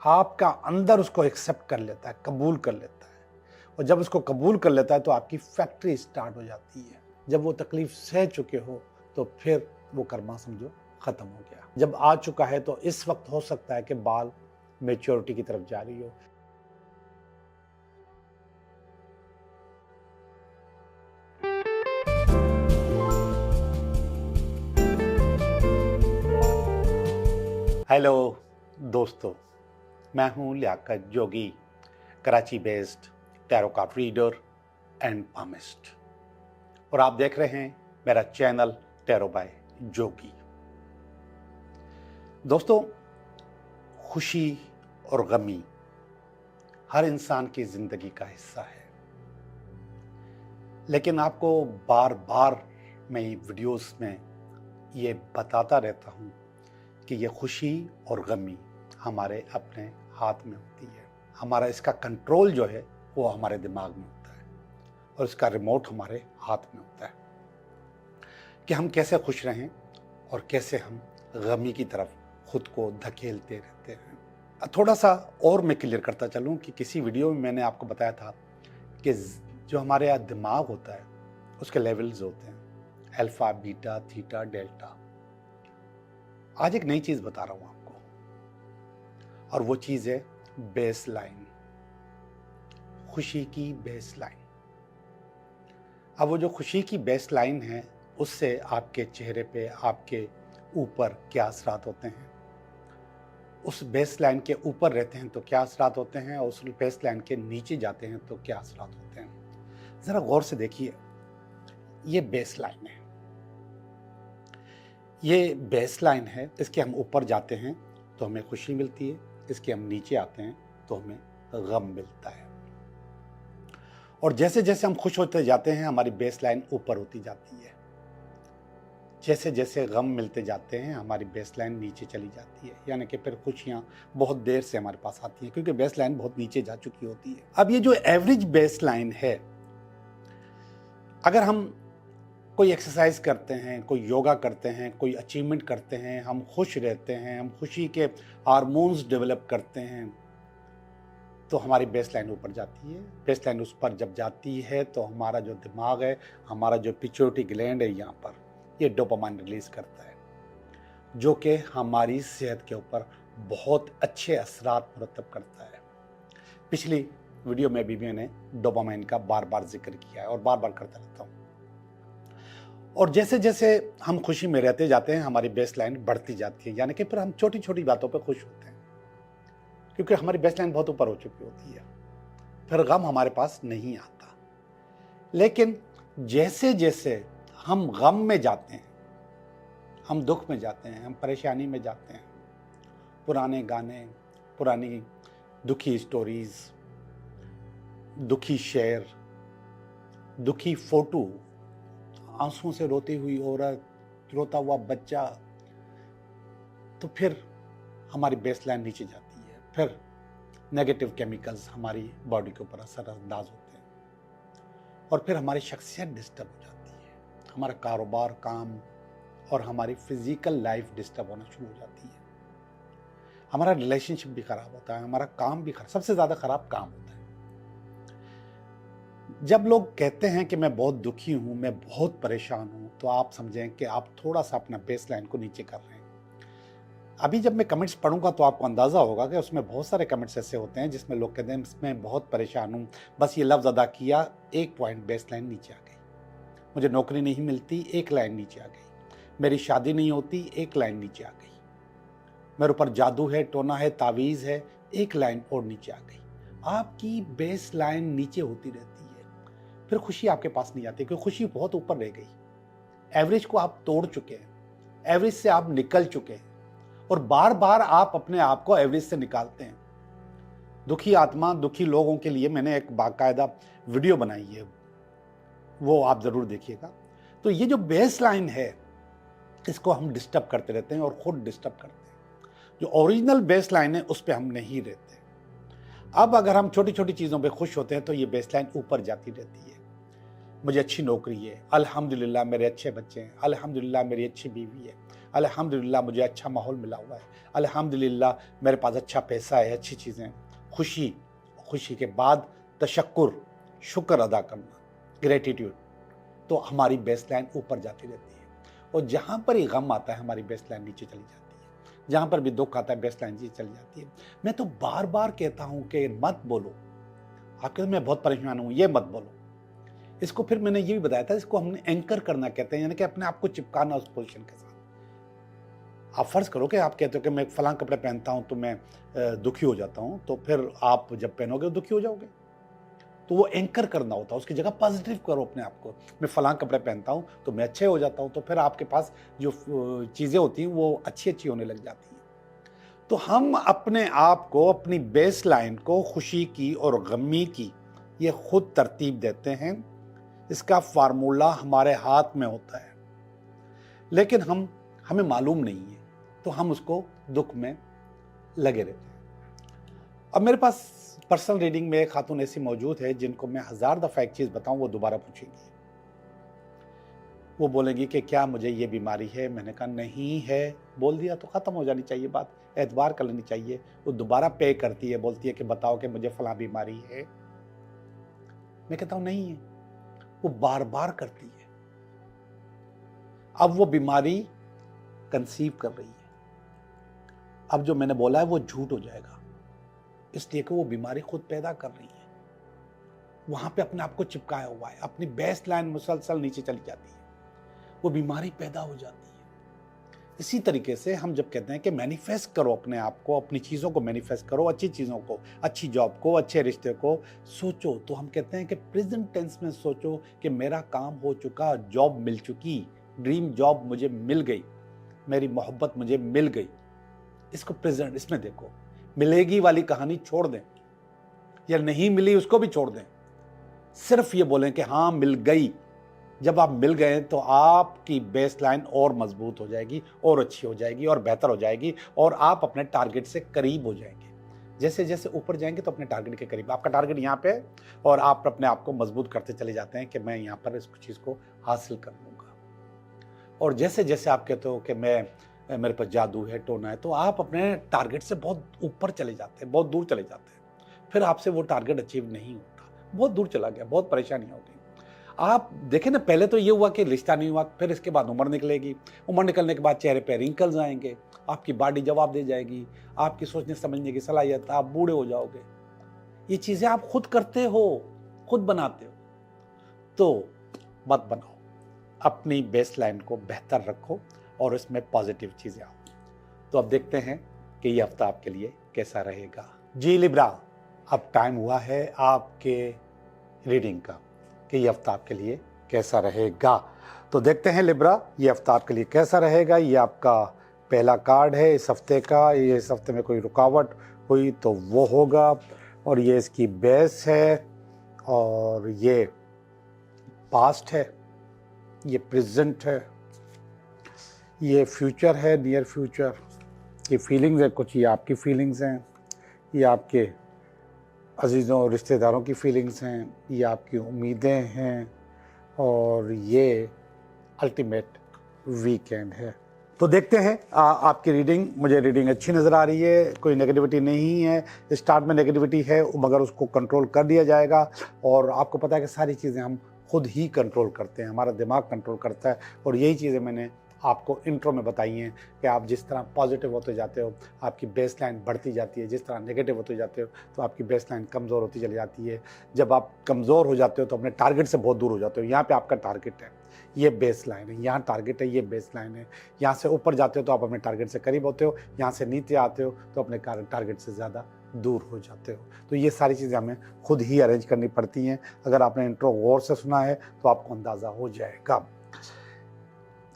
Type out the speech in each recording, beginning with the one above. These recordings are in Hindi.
आपका अंदर उसको एक्सेप्ट कर लेता है, कबूल कर लेता है। और जब उसको कबूल कर लेता है तो आपकी फैक्ट्री स्टार्ट हो जाती है। जब वो तकलीफ सह चुके हो तो फिर वो कर्मा समझो ख़त्म हो गया। जब आ चुका है तो इस वक्त हो सकता है कि बाल मैच्योरिटी की तरफ जा रही हो। हेलो दोस्तों, मैं हूं Liaquat Jogi, Karachi based tarot card reader and palmist, और आप देख रहे हैं मेरा चैनल टैरो बाय जोगी। दोस्तों, खुशी और गमी हर इंसान की ज़िंदगी का हिस्सा है, लेकिन आपको बार बार मैं वीडियोस में ये बताता रहता हूँ कि ये खुशी और गमी हमारे अपने हाथ में होती है। हमारा इसका कंट्रोल जो है वो हमारे दिमाग में होता है और इसका रिमोट हमारे हाथ में होता है कि हम कैसे खुश रहें और कैसे हम गमी की तरफ खुद को धकेलते रहते हैं। थोड़ा सा और मैं क्लियर करता चलूँ कि किसी वीडियो में मैंने आपको बताया था कि जो हमारे यहाँ दिमाग होता है उसके लेवल्स होते हैं, अल्फा, बीटा, थीटा, डेल्टा। आज एक नई चीज बता रहा हूं आपको, और वो चीज है बेस लाइन, खुशी की बेस लाइन। अब वो जो खुशी की बेस लाइन है उससे आपके चेहरे पे, आपके ऊपर क्या असरात होते हैं, उस बेस लाइन के ऊपर रहते हैं तो क्या असरात होते हैं, और उस बेस लाइन के नीचे जाते हैं तो क्या असरात होते हैं। जरा गौर से देखिए, ये बेस लाइन है, ये बेस लाइन है। इसके हम ऊपर जाते हैं तो हमें खुशी मिलती है, इसके हम नीचे आते हैं तो हमें गम मिलता है। और जैसे जैसे हम खुश होते जाते हैं हमारी बेस लाइन ऊपर होती जाती है, जैसे जैसे गम मिलते जाते हैं हमारी बेस लाइन नीचे चली जाती है, यानी कि फिर खुशियाँ बहुत देर से हमारे पास आती हैं क्योंकि बेस लाइन बहुत नीचे जा चुकी होती है। अब ये जो एवरेज बेस लाइन है, अगर हम कोई एक्सरसाइज करते हैं, कोई योगा करते हैं, कोई अचीवमेंट करते हैं, हम खुश रहते हैं, हम खुशी के हार्मोन्स डेवलप करते हैं, तो हमारी बेस लाइन ऊपर जाती है। बेस लाइन उस पर जब जाती है तो हमारा जो दिमाग है, हमारा जो पिट्यूटरी ग्लैंड है, यहाँ पर ये डोपामाइन रिलीज करता है, जो कि हमारी सेहत के ऊपर बहुत अच्छे असरात मुरतब करता है। पिछली वीडियो में भी मैंने डोपामाइन का बार बार जिक्र किया है और बार बार करता रहता हूँ। और जैसे जैसे हम खुशी में रहते जाते हैं हमारी बेस लाइन बढ़ती जाती है, यानी कि फिर हम छोटी छोटी बातों पे खुश होते हैं क्योंकि हमारी बेस लाइन बहुत ऊपर हो चुकी होती है। फिर गम हमारे पास नहीं आता। लेकिन जैसे जैसे हम गम में जाते हैं, हम दुख में जाते हैं, हम परेशानी में जाते हैं, पुराने गाने, पुरानी दुखी स्टोरीज, दुखी शेर, दुखी फोटो, आंसुओं से रोती हुई औरत, रोता हुआ बच्चा, तो फिर हमारी बेस लाइन नीचे जाती है। फिर नेगेटिव केमिकल्स हमारी बॉडी के ऊपर असरअंदाज होते हैं और फिर हमारी शख्सियत डिस्टर्ब हो जाती है, हमारा कारोबार, काम और हमारी फिजिकल लाइफ डिस्टर्ब होना शुरू हो जाती है। हमारा रिलेशनशिप भी खराब होता है, हमारा काम भी खराब, सबसे ज़्यादा खराब काम होता है। जब लोग कहते हैं कि मैं बहुत दुखी हूँ, मैं बहुत परेशान हूँ, तो आप समझें कि आप थोड़ा सा अपना बेस लाइन को नीचे कर रहे हैं। अभी जब मैं कमेंट्स पढ़ूंगा तो आपको अंदाज़ा होगा कि उसमें बहुत सारे कमेंट्स ऐसे होते हैं जिसमें लोग कहते हैं मैं बहुत परेशान हूँ, बस ये लफ्ज़ अदा किया, एक पॉइंट बेस लाइन नीचे आ गई, मुझे नौकरी नहीं मिलती, एक लाइन नीचे आ गई, मेरी शादी नहीं होती, एक लाइन नीचे आ गई, मेरे ऊपर जादू है, टोना है, तावीज़ है, एक लाइन और नीचे आ गई। आपकी बेस लाइन नीचे होती रहती है, फिर खुशी आपके पास नहीं आती क्योंकि खुशी बहुत ऊपर रह गई। एवरेज को आप तोड़ चुके हैं, एवरेज से आप निकल चुके हैं और बार बार आप अपने आप को एवरेज से निकालते हैं। दुखी आत्मा, दुखी लोगों के लिए मैंने एक बाकायदा वीडियो बनाई है, वो आप जरूर देखिएगा। तो ये जो बेस लाइन है इसको हम डिस्टर्ब करते रहते हैं और खुद डिस्टर्ब करते हैं। जो ओरिजिनल बेस लाइन है उस पर हम नहीं रहते। अब अगर हम छोटी छोटी चीज़ों पे खुश होते हैं तो ये बेस लाइन ऊपर जाती रहती है। मुझे अच्छी नौकरी है, अल्हम्दुलिल्लाह मेरे अच्छे बच्चे हैं, अल्हम्दुलिल्लाह मेरी अच्छी बीवी है, अल्हम्दुलिल्लाह मुझे अच्छा माहौल मिला हुआ है, अल्हम्दुलिल्लाह मेरे पास अच्छा पैसा है, अच्छी चीज़ें हैं। खुशी के बाद तशक्कुर, शुक्र अदा करना, ग्रेटिट्यूड, तो हमारी बेसलाइन ऊपर जाती रहती है। और जहाँ पर ही गम आता है हमारी बेसलाइन नीचे चली जाती है, जहाँ पर भी दुख आता है बेसलाइन नीचे चली जाती है। मैं तो बार बार कहता हूँ कि मत बोलो, आप कहते मैं बहुत परेशान हूँ, ये मत बोलो। इसको फिर मैंने ये भी बताया था, इसको हमने एंकर करना कहते हैं, यानी कि अपने आप को चिपकाना उस पोजीशन के साथ। आप फर्ज करो कि आप कहते हो कि मैं फलां कपड़े पहनता हूँ तो मैं दुखी हो जाता हूँ, तो फिर आप जब पहनोगे तो दुखी हो जाओगे। तो वो एंकर करना होता है, उसकी जगह पॉजिटिव करो अपने आप को। मैं फलां कपड़े पहनता हूँ तो मैं अच्छे हो जाता हूँ, तो फिर आपके पास जो चीज़ें होती हैं वो अच्छी होने लग जाती हैं। तो हम अपने आप को, अपनी बेस लाइन को खुशी की और गमी की ये खुद तरतीब देते हैं। इसका फार्मूला हमारे हाथ में होता है, लेकिन हमें मालूम नहीं है, तो हम उसको दुख में लगे रहते हैं। अब मेरे पास पर्सनल रीडिंग में एक खातून ऐसी मौजूद है जिनको मैं 1000 दफ़ा एक चीज़ बताऊं वो दोबारा पूछेंगी। वो बोलेंगी कि क्या मुझे ये बीमारी है? मैंने कहा नहीं है, बोल दिया तो ख़त्म हो जानी चाहिए बात, एतबार कर लेनी चाहिए। वो दोबारा पे करती है, बोलती है कि बताओ कि मुझे फलां बीमारी है। मैं कहता हूँ नहीं है, वो बार बार करती है। अब वो बीमारी कंसीव कर रही है। अब जो मैंने बोला है वो झूठ हो जाएगा, इसलिए कि वो बीमारी खुद पैदा कर रही है। वहां पे अपने आप को चिपकाया हुआ है, अपनी बेस लाइन मुसलसल नीचे चली जाती है, वो बीमारी पैदा हो जाती है। इसी तरीके से हम जब कहते हैं कि मैनिफेस्ट करो अपने आप को, अपनी चीज़ों को मैनिफेस्ट करो, अच्छी चीज़ों को, अच्छी जॉब को, अच्छे रिश्ते को सोचो, तो हम कहते हैं कि प्रेजेंट टेंस में सोचो कि मेरा काम हो चुका, जॉब मिल चुकी, ड्रीम जॉब मुझे मिल गई, मेरी मोहब्बत मुझे मिल गई। इसको प्रेजेंट, इसमें देखो, मिलेगी वाली कहानी छोड़ दें, या नहीं मिली उसको भी छोड़ दें, सिर्फ ये बोलें कि हाँ मिल गई। जब आप मिल गए तो आपकी बेस लाइन और मजबूत हो जाएगी, और अच्छी हो जाएगी, और बेहतर हो जाएगी, और आप अपने टारगेट से करीब हो जाएंगे। जैसे जैसे ऊपर जाएंगे तो अपने टारगेट के करीब, आपका टारगेट यहाँ पे है, और आप अपने आप को मजबूत करते चले जाते हैं कि मैं यहाँ पर इस चीज़ को हासिल कर लूँगा। और जैसे जैसे आप कहते हो कि मेरे पास जादू है, टोना है, तो आप अपने टारगेट से बहुत ऊपर चले जाते हैं, बहुत दूर चले जाते हैं। फिर आपसे वो टारगेट अचीव नहीं होता, बहुत दूर चला गया, बहुत परेशानियाँ होती। आप देखें ना, पहले तो ये हुआ कि रिश्ता नहीं हुआ, फिर इसके बाद उम्र निकलेगी, उम्र निकलने के बाद चेहरे पे रिंकल्स आएंगे, आपकी बॉडी जवाब दे जाएगी, आपकी सोचने समझने की सलाहियत, आप बूढ़े हो जाओगे। ये चीज़ें आप खुद करते हो, खुद बनाते हो, तो मत बनाओ। अपनी बेस लाइन को बेहतर रखो और इसमें पॉजिटिव चीज़ें आओ। तो अब देखते हैं कि ये हफ्ता आपके लिए कैसा रहेगा। जी लिब्रा, अब टाइम हुआ है आपके रीडिंग का कि ये हफ्ता आपके लिए कैसा रहेगा। तो देखते हैं लिब्रा, ये हफ्ता आपके लिए कैसा रहेगा। ये आपका पहला कार्ड है इस हफ्ते का। ये इस हफ्ते में कोई रुकावट हुई तो वो होगा, और ये इसकी बेस है, और ये पास्ट है, ये प्रेजेंट है, ये फ्यूचर है, नियर फ्यूचर, ये फीलिंग्स है, कुछ ये आपकी फीलिंग्स हैं, ये आपके अजीज़ों और रिश्तेदारों की फीलिंग्स हैं, ये आपकी उम्मीदें हैं, और ये अल्टीमेट वीकेंड है। तो देखते हैं आपकी रीडिंग। मुझे रीडिंग अच्छी नज़र आ रही है, कोई नेगेटिविटी नहीं है। स्टार्ट में नेगेटिविटी है मगर उसको कंट्रोल कर दिया जाएगा, और आपको पता है कि सारी चीज़ें हम खुद ही कंट्रोल करते हैं, हमारा दिमाग कंट्रोल करता है। और यही चीज़ें मैंने आपको इंट्रो में बताई हैं कि आप जिस तरह पॉजिटिव होते जाते हो आपकी बेस लाइन बढ़ती जाती है, जिस तरह नेगेटिव होते जाते हो तो आपकी बेस लाइन कमज़ोर होती चली जाती है। जब आप कमज़ोर हो जाते हो तो अपने टारगेट से बहुत दूर हो जाते हो। यहाँ पे आपका टारगेट है, ये बेस लाइन है, यहाँ टारगेट है, ये बेस लाइन है। यहाँ से ऊपर जाते हो तो आप अपने टारगेट से करीब होते हो, यहाँ से नीचे आते हो तो अपने टारगेट से ज़्यादा दूर हो जाते हो। तो ये सारी चीज़ें हमें खुद ही अरेंज करनी पड़ती हैं। अगर आपने इंट्रो गौर से सुना है तो आपको अंदाज़ा हो जाएगा।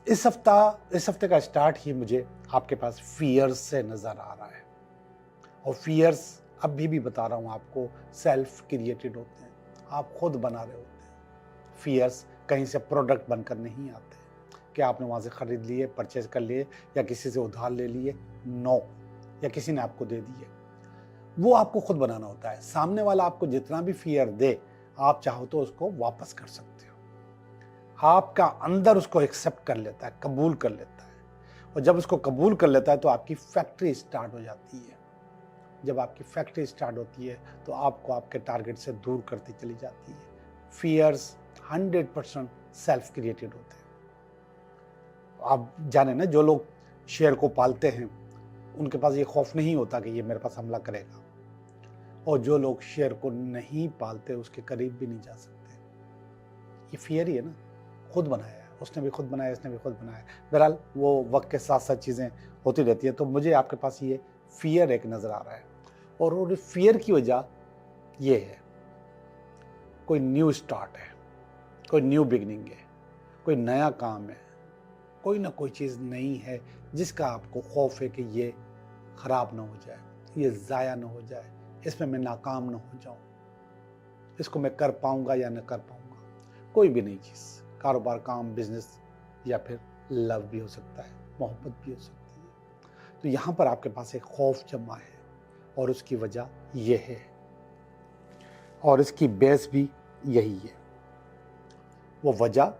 इस हफ्ते का स्टार्ट ही मुझे आपके पास फियर्स से नज़र आ रहा है, और फियर्स अभी भी बता रहा हूँ आपको सेल्फ क्रिएटेड होते हैं, आप खुद बना रहे होते हैं। फियर्स कहीं से प्रोडक्ट बनकर नहीं आते कि आपने वहाँ से ख़रीद लिए, परचेज कर लिए, या किसी से उधार ले लिए, नो, या किसी ने आपको दे दिए। वो आपको खुद बनाना होता है। सामने वाला आपको जितना भी फियर दे, आप चाहो तो उसको वापस कर सकते हो। आपका अंदर उसको एक्सेप्ट कर लेता है, कबूल कर लेता है। और जब उसको कबूल कर लेता है तो आपकी फैक्ट्री स्टार्ट हो जाती है। जब आपकी फैक्ट्री स्टार्ट होती है तो आपको आपके टारगेट से दूर करती चली जाती है। फियर्स 100% सेल्फ क्रिएटेड होते हैं। आप जाने ना, जो लोग शेर को पालते हैं उनके पास ये खौफ नहीं होता कि ये मेरे पास हमला करेगा, और जो लोग शेर को नहीं पालते उसके करीब भी नहीं जा सकते। ये फियर ही है ना, खुद बनाया है, उसने भी खुद बनाया, इसने भी खुद बनाया। बहरहाल वो वक्त के साथ साथ चीज़ें होती रहती है। तो मुझे आपके पास ये फियर एक नज़र आ रहा है, और फियर की वजह ये है, कोई न्यू स्टार्ट है, कोई न्यू बिगनिंग है, कोई नया काम है, कोई ना कोई चीज़ नई है जिसका आपको खौफ है कि ये ख़राब ना हो जाए, ये ज़ाया ना हो जाए, इसमें मैं नाकाम ना हो जाऊं, इसको मैं कर पाऊंगा या न कर पाऊंगा। कोई भी नई चीज़, कारोबार, काम, बिजनेस, या फिर लव भी हो सकता है, मोहब्बत भी हो सकती है। तो यहाँ पर आपके पास एक खौफ जमा है, और उसकी वजह यह है, और इसकी बेस भी यही है। वो वजह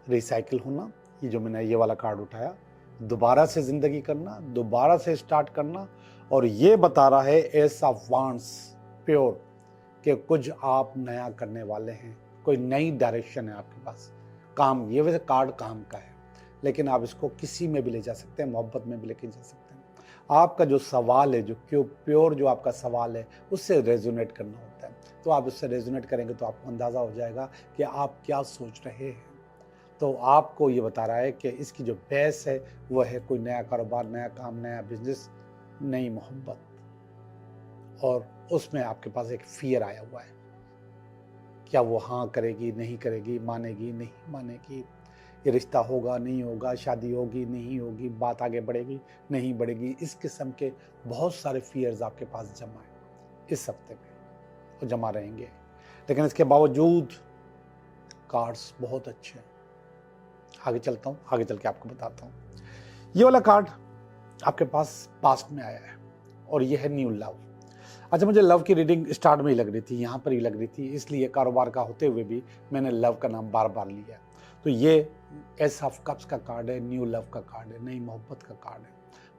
रिसाइकिल होना, ये जो मैंने ये वाला कार्ड उठाया, दोबारा से जिंदगी करना, दोबारा से स्टार्ट करना, और ये बता रहा है एस ऑफ वांड्स प्योर कि कुछ आप नया करने वाले हैं, कोई नई डायरेक्शन है आपके पास। काम, ये वैसे कार्ड काम का है, लेकिन आप इसको किसी में भी ले जा सकते हैं, मोहब्बत में भी लेके जा सकते हैं। आपका जो सवाल है, जो क्यों प्योर जो आपका सवाल है, उससे रेजोनेट करना होता है। तो आप उससे रेजोनेट करेंगे तो आपको अंदाज़ा हो जाएगा कि आप क्या सोच रहे हैं। तो आपको ये बता रहा है कि इसकी जो बेस है वह है कोई नया कारोबार, नया काम, नया बिजनेस, नई मोहब्बत, और उसमें आपके पास एक फियर आया हुआ है। क्या वो हाँ करेगी, नहीं करेगी, मानेगी, नहीं मानेगी, ये रिश्ता होगा, नहीं होगा, शादी होगी, नहीं होगी, बात आगे बढ़ेगी, नहीं बढ़ेगी। इस किस्म के बहुत सारे फियर्स आपके पास जमा है इस हफ्ते में, वो जमा रहेंगे। लेकिन इसके बावजूद कार्ड्स बहुत अच्छे हैं। आगे चलता हूँ, आगे चल के आपको बताता हूँ। ये वाला कार्ड आपके पास पास्ट में आया है, और ये है न्यू लव। अच्छा, मुझे लव की रीडिंग स्टार्ट में ही लग रही थी, यहाँ पर ही लग रही थी, इसलिए कारोबार का होते हुए भी मैंने लव का नाम बार बार लिया। तो ये एस ऑफ कप्स का कार्ड है, न्यू लव का कार्ड है, नई मोहब्बत का कार्ड है।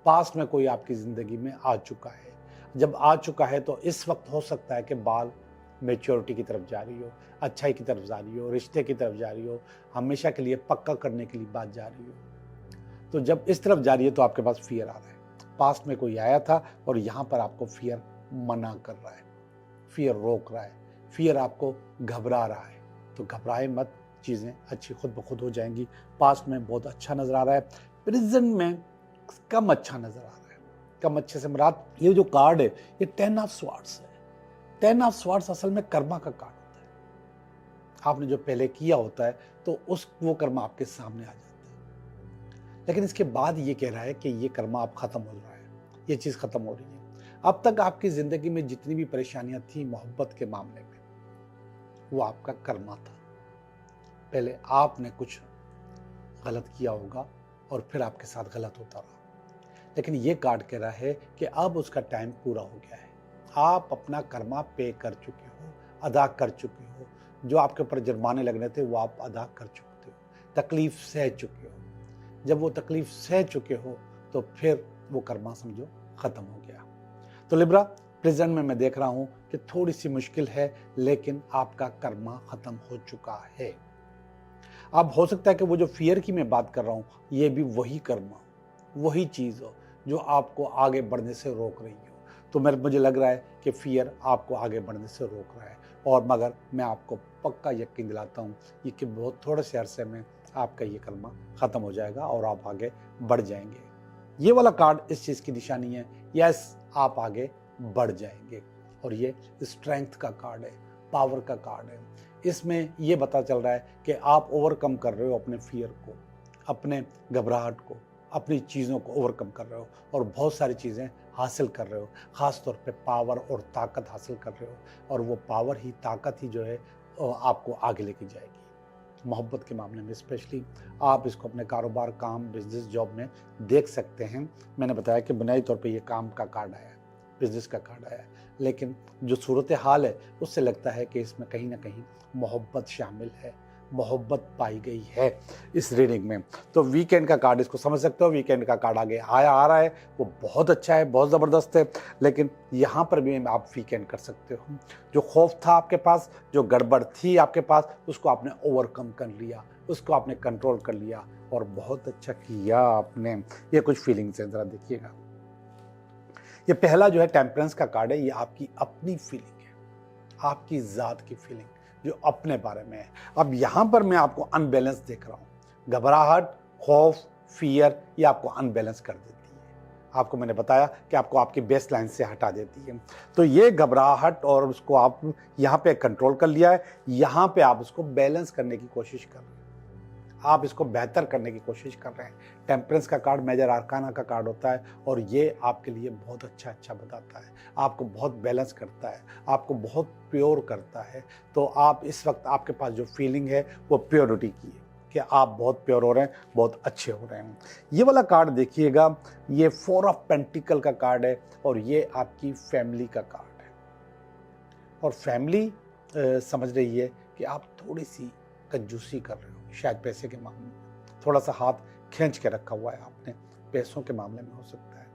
पास्ट में कोई आपकी ज़िंदगी में आ चुका है। जब आ चुका है तो इस वक्त हो सकता है कि बाल मेच्योरिटी की तरफ जा रही हो, अच्छाई की तरफ जा रही हो, रिश्ते की तरफ जा रही हो, हमेशा के लिए पक्का करने के लिए बात जा रही हो। तो जब इस तरफ जा रही है तो आपके पास फियर आ रहा है। पास्ट में कोई आया था और यहाँ पर आपको फियर मना कर रहा है, फियर रोक रहा है, फियर आपको घबरा रहा है। तो घबराए मत, चीज़ें अच्छी खुद ब खुद हो जाएंगी। पास्ट में बहुत अच्छा नज़र आ रहा है, प्रेजेंट में कम अच्छा नज़र आ रहा है। कम अच्छे से मुराद, ये जो कार्ड है ये 10 ऑफ स्वॉर्ड्स है। 10 ऑफ स्वॉर्ड्स असल में कर्मा का कार्ड होता है। आपने जो पहले किया होता है तो वो कर्मा आपके सामने आ जाता है। लेकिन इसके बाद ये कह रहा है कि ये कर्मा अब खत्म हो रहा है, ये चीज़ खत्म हो रही है। अब तक आपकी ज़िंदगी में जितनी भी परेशानियां थी मोहब्बत के मामले में, वो आपका कर्मा था। पहले आपने कुछ गलत किया होगा और फिर आपके साथ गलत होता रहा। लेकिन ये कार्ड कह रहा है कि अब उसका टाइम पूरा हो गया है। आप अपना कर्मा पे कर चुके हो, अदा कर चुके हो। जो आपके ऊपर जुर्माने लगने थे वो आप अदा कर चुके हो, तकलीफ सह चुके हो। जब वो तकलीफ सह चुके हो तो फिर वो कर्मा समझो ख़त्म हो गया। तो लिब्रा, प्रेजेंट में मैं देख रहा हूँ कि थोड़ी सी मुश्किल है, लेकिन आपका कर्मा ख़त्म हो चुका है। अब हो सकता है कि वो जो फियर की मैं बात कर रहा हूँ ये भी वही कर्मा, वही चीज़ हो जो आपको आगे बढ़ने से रोक रही हो। तो मुझे लग रहा है कि फियर आपको आगे बढ़ने से रोक रहा है, और मगर मैं आपको पक्का यकीन दिलाता हूँ ये कि बहुत थोड़े से अरसे में आपका ये कर्मा ख़त्म हो जाएगा और आप आगे बढ़ जाएंगे। ये वाला कार्ड इस चीज़ की निशानी है, यस आप आगे बढ़ जाएंगे। और ये स्ट्रेंथ का कार्ड है, पावर का कार्ड है। इसमें ये पता चल रहा है कि आप ओवरकम कर रहे हो अपने फियर को, अपने घबराहट को, अपनी चीज़ों को ओवरकम कर रहे हो और बहुत सारी चीज़ें हासिल कर रहे हो। ख़ास तौर पे पावर और ताकत हासिल कर रहे हो, और वो पावर ही, ताकत ही जो है आपको आगे लेके जाएगी। मोहब्बत के मामले में स्पेशली आप इसको अपने कारोबार, काम, बिजनेस, जॉब में देख सकते हैं। मैंने बताया कि बुनियादी तौर पे ये काम का कार्ड आया है, बिजनेस का कार्ड आया है, लेकिन जो सूरत हाल है उससे लगता है कि इसमें कहीं ना कहीं मोहब्बत शामिल है, मोहब्बत पाई गई है इस रीडिंग में। तो वीकेंड का कार्ड इसको समझ सकते हो, वीकेंड का कार्ड आगे आ रहा है, वो बहुत अच्छा है, बहुत ज़बरदस्त है। लेकिन यहाँ पर भी आप वीकेंड कर सकते हो। जो खौफ था आपके पास, जो गड़बड़ थी आपके पास, उसको आपने ओवरकम कर लिया, उसको आपने कंट्रोल कर लिया और बहुत अच्छा किया आपने। ये कुछ फीलिंग्स हैं, ज़रा देखिएगा। ये पहला जो है टेम्परेंस का कार्ड है, ये आपकी अपनी फीलिंग है, आपकी ज़ात की फीलिंग जो अपने बारे में है। अब यहाँ पर मैं आपको अनबैलेंस देख रहा हूँ, घबराहट, खौफ, फियर, ये आपको अनबैलेंस कर देती है। आपको मैंने बताया कि आपको आपकी बेस लाइन से हटा देती है। तो ये घबराहट और उसको आप यहाँ पे कंट्रोल कर लिया है, यहाँ पे आप उसको बैलेंस करने की कोशिश कर रहे हैं, आप इसको बेहतर करने की कोशिश कर रहे हैं। टेम्परेंस का कार्ड मेजर आर्काना का कार्ड होता है और ये आपके लिए बहुत अच्छा बताता है, आपको बहुत बैलेंस करता है, आपको बहुत प्योर करता है। तो आप इस वक्त आपके पास जो फीलिंग है वो प्योरिटी की है कि आप बहुत प्योर हो रहे हैं, बहुत अच्छे हो रहे हैं। ये वाला कार्ड देखिएगा, ये 4 ऑफ पेंटिकल का कार्ड है और ये आपकी फैमिली का कार्ड है। और फैमिली समझ रही है कि आप थोड़ी सी कंजूसी कर रहे हो, शायद पैसे के मामले में थोड़ा सा हाथ खींच के रखा हुआ है आपने, पैसों के मामले में हो सकता है,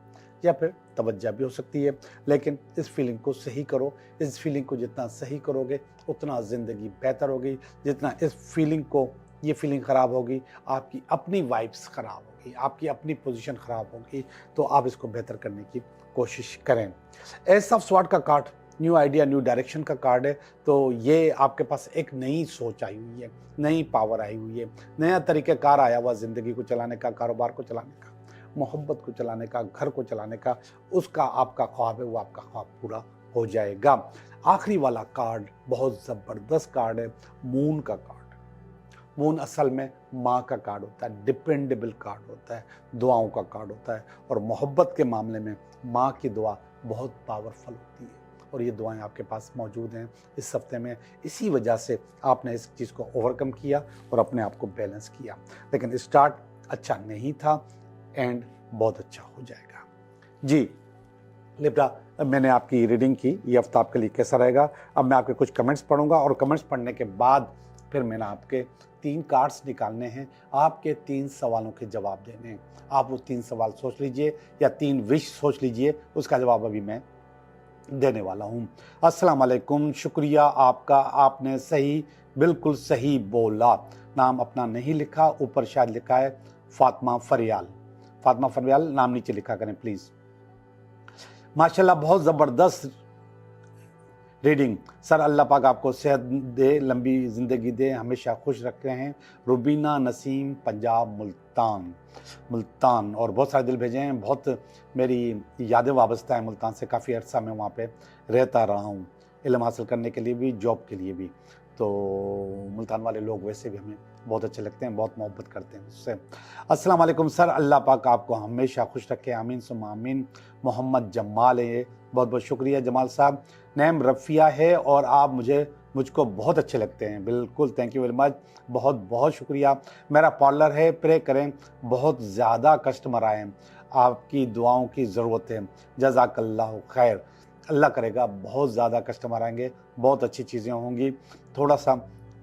या फिर तवज्जो भी हो सकती है। लेकिन इस फीलिंग को सही करो, इस फीलिंग को जितना सही करोगे उतना ज़िंदगी बेहतर होगी। जितना इस फीलिंग को, ये फीलिंग ख़राब होगी, आपकी अपनी वाइब्स ख़राब होगी, आपकी अपनी पोजीशन ख़राब होगी। तो आप इसको बेहतर करने की कोशिश करें। एस ऑफ स्वॉर्ड का card new idea, new direction का कार्ड है। तो ये आपके पास एक नई सोच आई हुई है, नई पावर आई हुई है, नया तरीक़ाकार आया हुआ ज़िंदगी को चलाने का, कारोबार को चलाने का, मोहब्बत को चलाने का, घर को चलाने का। उसका आपका ख्वाब है, वो आपका ख्वाब पूरा हो जाएगा। आखिरी वाला कार्ड बहुत ज़बरदस्त कार्ड है, मून का कार्ड। मून असल में माँ का कार्ड होता है, डिपेंडेबल कार्ड होता है, दुआओं का कार्ड होता है। और मोहब्बत के मामले में माँ की दुआ बहुत पावरफुल होती है और ये दुआएं आपके पास मौजूद हैं इस हफ्ते में। इसी वजह से आपने इस चीज़ को ओवरकम किया और अपने आप को बैलेंस किया। लेकिन स्टार्ट अच्छा नहीं था, एंड बहुत अच्छा हो जाएगा। जी लिब्रा, मैंने आपकी रीडिंग की, ये हफ्ता आपके लिए कैसा रहेगा? अब मैं आपके कुछ कमेंट्स पढ़ूंगा और कमेंट्स पढ़ने के बाद फिर मैंने आपके 3 कार्ड्स निकालने हैं, आपके 3 सवालों के जवाब देने हैं। आप वो 3 सवाल सोच लीजिए या 3 विश सोच लीजिए, उसका जवाब अभी मैं देने वाला हूँ। अस्सलाम वालेकुम, शुक्रिया आपका, आपने सही, बिल्कुल सही बोला। नाम अपना नहीं लिखा, ऊपर शायद लिखा है फातिमा फरियाल। फातिमा फरियाल नाम नीचे लिखा करें प्लीज़। माशाल्लाह, बहुत ज़बरदस्त रीडिंग। सर अल्लाह पाक आपको सेहत दे, लंबी ज़िंदगी दे, हमेशा खुश रख रहे हैं। रुबीना नसीम, पंजाब, मुल्तान और बहुत सारे दिल भेजे हैं। बहुत मेरी यादें वाबस्ता है मुल्तान से, काफ़ी अर्सा मैं वहाँ पे रहता रहा हूँ, इल्म हासिल करने के लिए भी, जॉब के लिए भी। तो मुल्तान वाले लोग वैसे भी हमें बहुत अच्छे लगते हैं, बहुत मोहब्बत करते हैं उससे। अस्सलाम वालेकुम सर, अल्लाह पाक आपको हमेशा खुश रखे, आमीन सुम्मा आमीन। मोहम्मद जमाल है, बहुत बहुत शुक्रिया जमाल साहब। नेम रफ़िया है और आप मुझको बहुत अच्छे लगते हैं। बिल्कुल, थैंक यू वेरी मच, बहुत बहुत शुक्रिया। मेरा पार्लर है, प्रे करें बहुत ज़्यादा कस्टमर आए, आपकी दुआओं की ज़रूरत है। जज़ाकल्लाहु खैर, अल्लाह करेगा बहुत ज़्यादा कस्टमर आएंगे, बहुत अच्छी चीज़ें होंगी। थोड़ा सा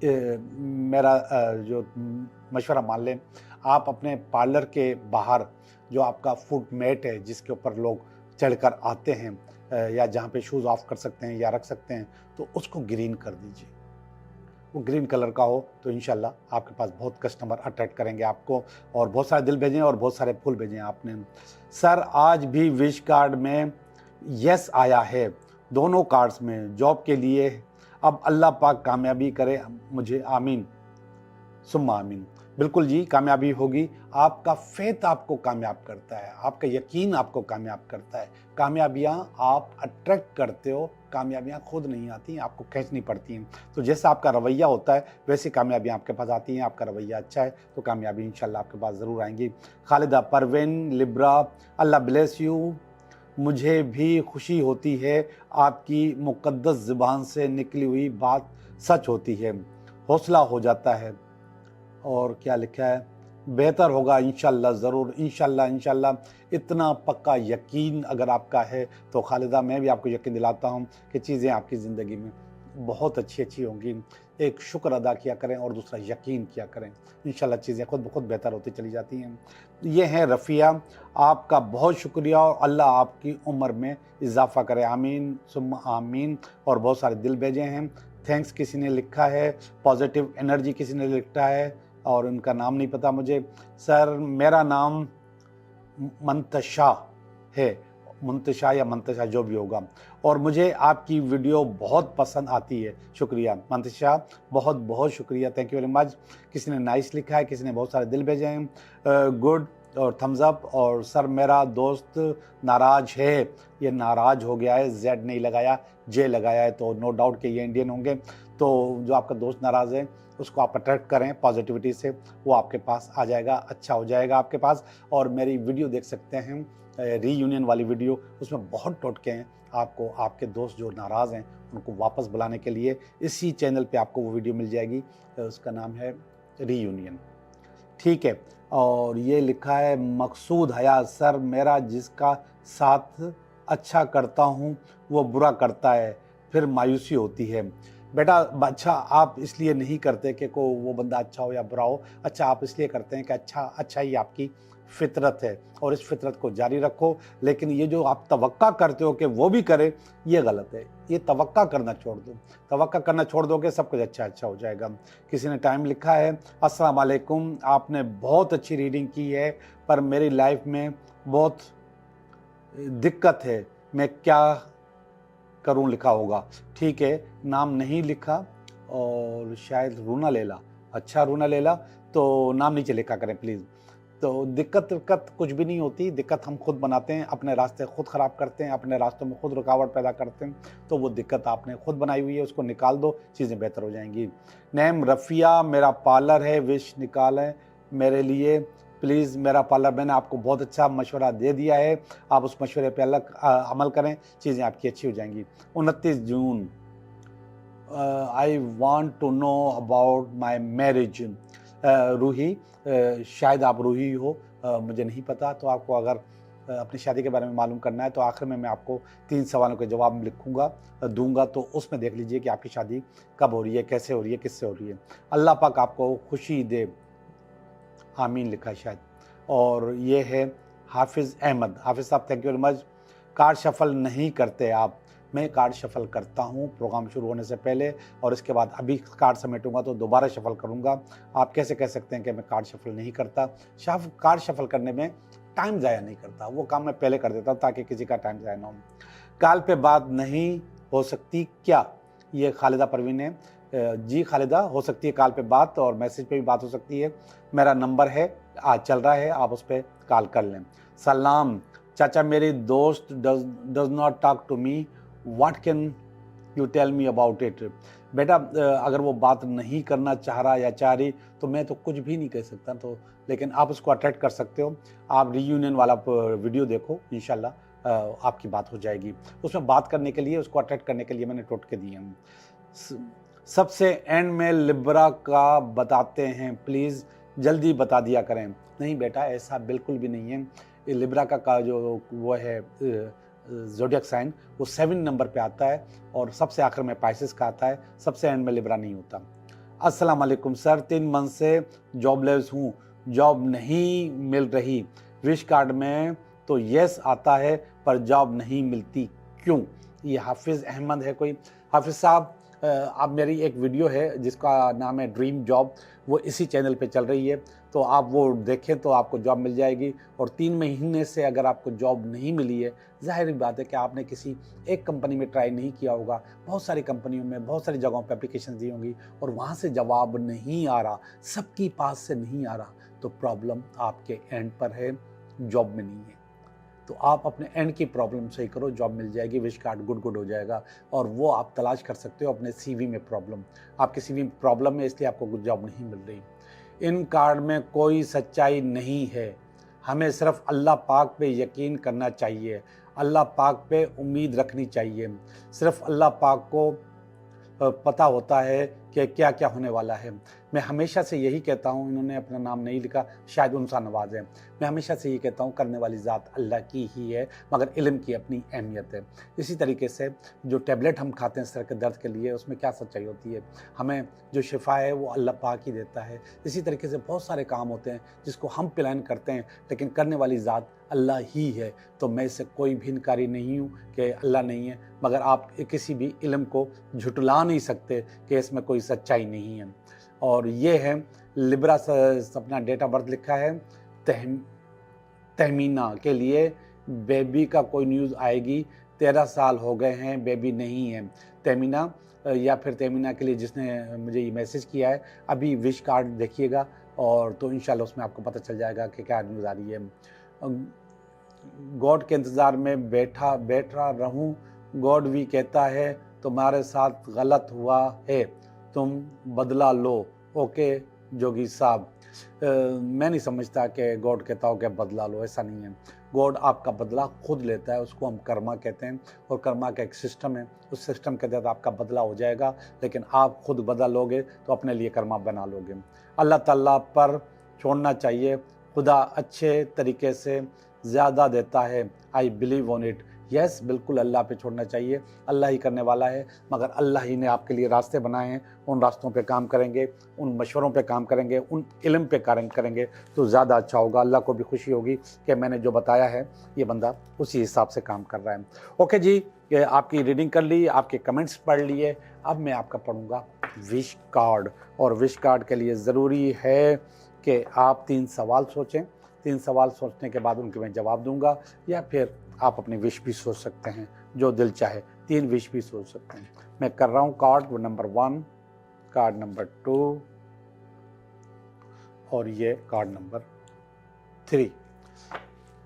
मेरा जो मशवरा मान लें, आप अपने पार्लर के बाहर जो आपका फुट मैट है जिसके ऊपर लोग चढ़कर आते हैं, या जहाँ पे शूज़ ऑफ कर सकते हैं या रख सकते हैं, तो उसको ग्रीन कर दीजिए। वो ग्रीन कलर का हो तो इंशाल्लाह आपके पास बहुत कस्टमर अट्रैक्ट करेंगे आपको। और बहुत सारे दिल भेजें और बहुत सारे फूल भेजें आपने। सर आज भी विश कार्ड में यस आया है, दोनों कार्ड्स में, जॉब के लिए। अब अल्लाह पाक कामयाबी करे मुझे, आमीन सुम्मा आमीन। बिल्कुल जी, कामयाबी होगी। आपका फेथ आपको कामयाब करता है, आपका यकीन आपको कामयाब करता है। कामयाबियाँ आप अट्रैक्ट करते हो, कामयाबियाँ खुद नहीं आती, आपको खींचनी पड़ती हैं। तो जैसा आपका रवैया होता है वैसी कामयाबियाँ आपके पास आती हैं। आपका रवैया अच्छा है तो कामयाबी इंशाल्लाह आपके पास ज़रूर आएंगी। Khalida Parveen Libra, Allah bless you. मुझे भी खुशी होती है, आपकी मुक़द्दस ज़ुबान से निकली हुई बात सच होती है, हौसला हो जाता है। और क्या लिखा है, बेहतर होगा इंशाल्लाह, ज़रूर इंशाल्लाह इंशाल्लाह। इतना पक्का यकीन अगर आपका है तो खालिदा, मैं भी आपको यकीन दिलाता हूँ कि चीज़ें आपकी ज़िंदगी में बहुत अच्छी होंगी। एक शुक्र अदा किया करें और दूसरा यकीन किया करें। इंशाल्लाह चीज़ें खुद ब खुद बेहतर होती चली जाती हैं। ये हैं रफ़िया, आपका बहुत शुक्रिया और अल्लाह आपकी उम्र में इजाफ़ा करे, आमीन सुम्मा आमीन। और बहुत सारे दिल भेजे हैं, थैंक्स किसी ने लिखा है, पॉजिटिव एनर्जी किसी ने लिखा है और उनका नाम नहीं पता मुझे। सर मेरा नाम मंतशा है, मुंतशा या मंतशा जो भी होगा, और मुझे आपकी वीडियो बहुत पसंद आती है। शुक्रिया मंतशा, बहुत बहुत शुक्रिया, थैंक यू वेरी मच। किसी ने नाइस लिखा है, किसी ने बहुत सारे दिल भेजे हैं, गुड और थम्स अप। और सर मेरा दोस्त नाराज़ है, ये नाराज़ हो गया है, जेड नहीं लगाया जे लगाया है, तो नो डाउट कि ये इंडियन होंगे। तो जो आपका दोस्त नाराज़ है उसको आप अट्रैक्ट करें पॉजिटिविटी से, वो आपके पास आ जाएगा, अच्छा हो जाएगा आपके पास। और मेरी वीडियो देख सकते हैं, रीयूनियन वाली वीडियो, उसमें बहुत टोटके हैं आपको आपके दोस्त जो नाराज़ हैं उनको वापस बुलाने के लिए। इसी चैनल पे आपको वो वीडियो मिल जाएगी, उसका नाम है रीयूनियन, ठीक है। और ये लिखा है मकसूद हयात, सर मेरा जिसका साथ अच्छा करता हूँ वो बुरा करता है, फिर मायूसी होती है। बेटा अच्छा आप इसलिए नहीं करते कि को वो बंदा अच्छा हो या बुरा हो, अच्छा आप इसलिए करते हैं कि अच्छा ही आपकी फितरत है और इस फितरत को जारी रखो। लेकिन ये जो आप तवक्का करते हो कि वो भी करे, ये गलत है। ये तवक्का करना छोड़ दो, तवक्का करना छोड़ दोगे सब कुछ अच्छा हो जाएगा। किसी ने टाइम लिखा है, अस्सलाम वालेकुम, आपने बहुत अच्छी रीडिंग की है पर मेरी लाइफ में बहुत दिक्कत है, मैं क्या करूं लिखा होगा, ठीक है। नाम नहीं लिखा और शायद रूना लेला, अच्छा रूना लेला, तो नाम नीचे लिखा करें प्लीज़। तो दिक्कत कुछ भी नहीं होती, दिक्कत हम खुद बनाते हैं, अपने रास्ते खुद ख़राब करते हैं, अपने रास्तों में खुद रुकावट पैदा करते हैं। तो वो दिक्कत आपने खुद बनाई हुई है, उसको निकाल दो, चीज़ें बेहतर हो जाएंगी। नेम रफ़िया, मेरा पार्लर है, विश निकालें मेरे लिए प्लीज़। मेरा पार्लर, मैंने आपको बहुत अच्छा मशवरा दे दिया है, आप उस मशवरे पर अमल करें, चीज़ें आपकी अच्छी हो जाएंगी। 29 June, I want to know about my marriage. Roohi, शायद आप रूही हो, मुझे नहीं पता। तो आपको अगर अपनी शादी के बारे में मालूम करना है तो आखिर में मैं आपको 3 सवालों के जवाब दूंगा, तो उसमें देख लीजिए कि आपकी शादी कब हो रही है, कैसे हो रही है, किससे हो रही है। अल्लाह पाक आपको खुशी दे, आमीन लिखा है शायद। और ये है हाफिज़ अहमद, हाफिज़ साहब thank you very much. Card shuffle नहीं करते आप? मैं कार्ड शफल करता हूँ प्रोग्राम शुरू होने से पहले, और इसके बाद अभी कार्ड समेटूंगा तो दोबारा शफल करूँगा। आप कैसे कह सकते हैं कि मैं कार्ड शफल नहीं करता? कार्ड शफल करने में टाइम ज़ाया नहीं करता, वो काम मैं पहले कर देता हूँ ताकि किसी का टाइम ज़ाया ना हो। कॉल पे बात नहीं हो सकती क्या? ये खालिदा परवीन है। जी खालिदा, हो सकती है कॉल पे बात, और मैसेज पे भी बात हो सकती है। मेरा नंबर है, आज चल रहा है, आप उस पर कॉल कर लें। सलाम चाचा, मेरी दोस्त does not talk to me, what can you tell me about it? बेटा अगर वो बात नहीं करना चाह रहा या चाह रही तो मैं तो कुछ भी नहीं कह सकता, तो लेकिन आप उसको अट्रैक्ट कर सकते हो। आप रीयूनियन वाला वीडियो देखो, इंशाल्लाह आपकी बात हो जाएगी। उसमें बात करने के लिए, उसको अट्रैक्ट करने के लिए मैंने टोटके दिए हैं। सबसे एंड में लिब्रा का बताते हैं, प्लीज़ जल्दी बता दिया करें। नहीं बेटा, ऐसा बिल्कुल भी नहीं है। ये लिब्रा का जो वो है ज़ोडिएक साइन, वो 7 नंबर पे आता है और सबसे आखिर में पाइसेस का आता है, सबसे एंड में लिब्रा नहीं होता। अस्सलाम वालेकुम सर, 3 मंथ से जॉबलेस हूँ, जॉब नहीं मिल रही। विश कार्ड में तो यस आता है पर जॉब नहीं मिलती, क्यों? ये हाफिज़ अहमद है कोई। हाफिज़ साहब, आप मेरी एक वीडियो है जिसका नाम है ड्रीम जॉब, वो इसी चैनल पे चल रही है, तो आप वो देखें तो आपको जॉब मिल जाएगी। और 3 महीने से अगर आपको जॉब नहीं मिली है, ज़ाहिर बात है कि आपने किसी एक कंपनी में ट्राई नहीं किया होगा, बहुत सारी कंपनियों में, बहुत सारी जगहों पे एप्लीकेशन दी होंगी और वहाँ से जवाब नहीं आ रहा, सबकी पास से नहीं आ रहा, तो प्रॉब्लम आपके एंड पर है, जॉब में नहीं है। तो आप अपने एंड की प्रॉब्लम सही करो, जॉब मिल जाएगी, विश कार्ड गुड हो जाएगा। और वो आप तलाश कर सकते हो अपने सीवी में प्रॉब्लम, आपके सीवी में प्रॉब्लम है इसलिए आपको जॉब नहीं मिल रही। इन कार्ड में कोई सच्चाई नहीं है, हमें सिर्फ अल्लाह पाक पे यकीन करना चाहिए, अल्लाह पाक पे उम्मीद रखनी चाहिए। सिर्फ अल्लाह पाक को पता होता है कि क्या क्या होने वाला है। मैं हमेशा से यही कहता हूँ, इन्होंने अपना नाम नहीं लिखा, शायद उनसा नवाज है। मैं हमेशा से ये कहता हूँ, करने वाली ज़ात अल्लाह की ही है, मगर इल्म की अपनी अहमियत है। इसी तरीके से जो टैबलेट हम खाते हैं सर के दर्द के लिए, उसमें क्या सच्चाई होती है? हमें जो शिफा है वो अल्लाह पाक ही देता है। इसी तरीके से बहुत सारे काम होते हैं जिसको हम प्लान करते हैं, लेकिन करने वाली ज़ात अल्लाह ही है। तो मैं इससे कोई भी इनकारी नहीं हूँ कि अल्लाह नहीं है, मगर आप किसी भी इल्म को झुटला नहीं सकते कि इसमें कोई सच्चाई नहीं है। और ये है लिब्रा अपना डेट ऑफ बर्थ लिखा है, तहमीना के लिए बेबी का कोई न्यूज़ आएगी, 13 साल हो गए हैं, बेबी नहीं है। तहमीना या फिर तहमीना के लिए जिसने मुझे ये मैसेज किया है, अभी विश कार्ड देखिएगा और तो इंशाल्लाह उसमें आपको पता चल जाएगा कि क्या न्यूज़ आ रही है। गॉड के इंतज़ार में बैठा रहूं, गॉड भी कहता है तुम्हारे साथ गलत हुआ है, तुम बदला लो। ओके जोगी साहब, मैं नहीं समझता कि गॉड कहता हो कि बदला लो, ऐसा नहीं है। गॉड आपका बदला खुद लेता है, उसको हम कर्मा कहते हैं, और कर्मा का एक सिस्टम है, उस सिस्टम के तहत आपका बदला हो जाएगा, लेकिन आप खुद बदला लोगे तो अपने लिए कर्मा बना लोगे। अल्लाह ताला पर छोड़ना चाहिए, खुदा अच्छे तरीके से ज़्यादा देता है, I believe on it. Yes, बिल्कुल अल्लाह पे छोड़ना चाहिए, अल्लाह ही करने वाला है, मगर अल्लाह ही ने आपके लिए रास्ते बनाए हैं, उन रास्तों पे काम करेंगे, उन मशवरों पे काम करेंगे, उन इल्म पे काम करेंगे तो ज़्यादा अच्छा होगा। अल्लाह को भी खुशी होगी कि मैंने जो बताया है ये बंदा उसी हिसाब से काम कर रहा है। ओके जी, आपकी रीडिंग कर ली, आपके कमेंट्स पढ़ लिए, अब मैं आपका पढ़ूँगा विश कार्ड। और विश कार्ड के लिए ज़रूरी है कि आप 3 सवाल सोचें, 3 सवाल सोचने के बाद उनके मैं जवाब दूंगा, या फिर आप अपनी विश भी सोच सकते हैं, जो दिल चाहे 3 विश भी सोच सकते हैं। मैं कर रहा हूँ कार्ड नंबर 1, कार्ड नंबर 2 और ये कार्ड नंबर 3।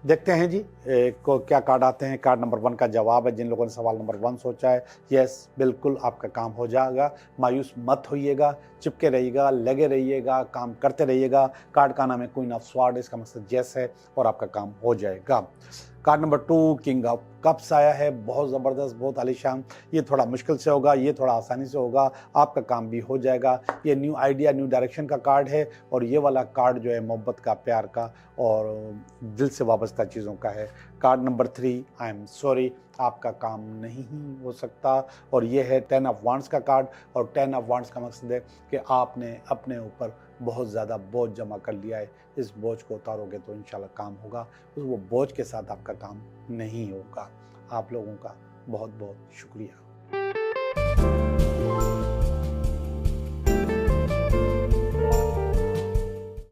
देखते हैं जी को क्या कार्ड आते हैं। कार्ड नंबर 1 का जवाब है, जिन लोगों ने सवाल नंबर 1 सोचा है, यस बिल्कुल आपका काम हो जाएगा, मायूस मत होइएगा, चिपके रहिएगा, लगे रहिएगा, काम करते रहिएगा। कार्ड का नाम है क्वीन ऑफ स्वॉर्ड, इसका मतलब यस है और आपका काम हो जाएगा। Card number 2 king of cups आया है, बहुत ज़बरदस्त, बहुत आलीशान। ये थोड़ा मुश्किल से होगा, ये थोड़ा आसानी से होगा, आपका काम भी हो जाएगा। ये न्यू आइडिया, न्यू डायरेक्शन का कार्ड है, और ये वाला कार्ड जो है मोहब्बत का, प्यार का और दिल से वाबस्ता चीज़ों का है। Card number 3 I am sorry, आपका काम नहीं हो सकता, और ये है 10 ऑफ वांड्स का कार्ड। और 10 ऑफ वांड्स का मकसद है कि आपने अपने ऊपर बहुत ज़्यादा बोझ जमा कर लिया है, इस बोझ को उतारोगे तो इंशाल्लाह काम होगा, उस वो बोझ के साथ आपका काम नहीं होगा। आप लोगों का बहुत बहुत शुक्रिया।